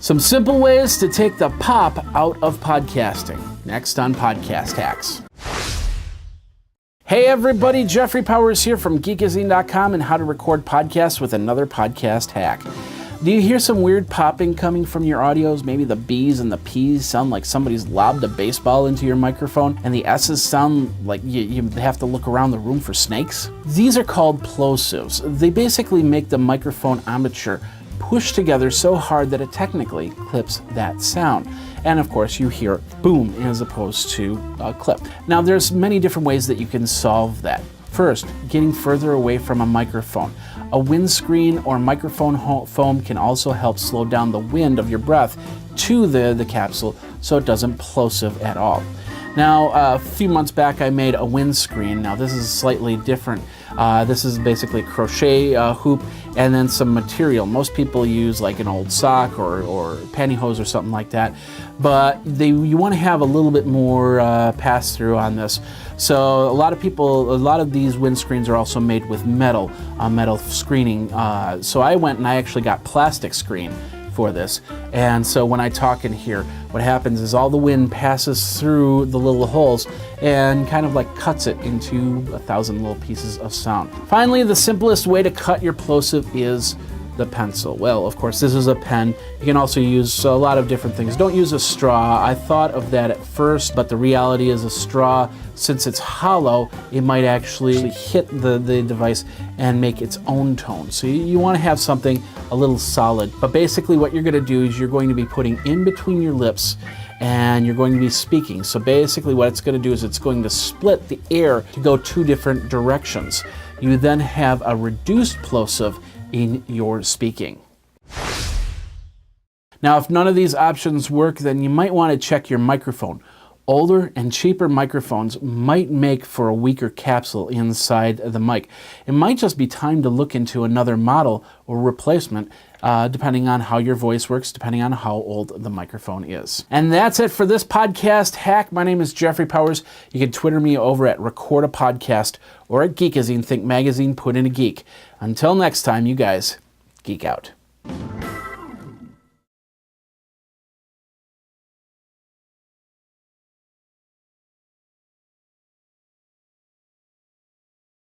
Some simple ways to take the pop out of podcasting. Next on Podcast Hacks. Hey everybody, Jeffrey Powers here from geekazine.com and how to record podcasts with another podcast hack. Do you hear some weird popping coming from your audios? Maybe the B's and the P's sound like somebody's lobbed a baseball into your microphone, and the S's sound like you have to look around the room for snakes? These are called plosives. They basically make the microphone armature push together so hard that it technically clips that sound. And of course you hear boom as opposed to a clip. Now there's many different ways that you can solve that. First, getting further away from a microphone. A windscreen or microphone foam can also help slow down the wind of your breath to the capsule so it doesn't plosive at all. Now, a few months back I made a windscreen. Now this is slightly different. This is basically a crochet hoop and then some material. Most people use like an old sock or pantyhose or something like that, but you want to have a little bit more pass through on this. So a lot of these windscreens are also made with metal screening. So I went and I actually got plastic screen for this. And so when I talk in here, what happens is all the wind passes through the little holes and kind of like cuts it into 1,000 little pieces of sound. Finally, the simplest way to cut your plosive is the pencil. Well, of course, this is a pen. You can also use a lot of different things. Don't use a straw. I thought of that at first, but the reality is a straw, since it's hollow, it might actually hit the device and make its own tone. So you want to have something a little solid. But basically what you're going to do is you're going to be putting in between your lips and you're going to be speaking. So basically what it's going to do is it's going to split the air to go two different directions. You then have a reduced plosive in your speaking. Now, if none of these options work, then you might want to check your microphone. Older and cheaper microphones might make for a weaker capsule inside the mic. It might just be time to look into another model or replacement, depending on how your voice works, depending on how old the microphone is. And that's it for this podcast hack. My name is Jeffrey Powers. You can Twitter me over at Record a Podcast or at Geekazine, Think Magazine, put in a geek. Until next time, you guys, geek out.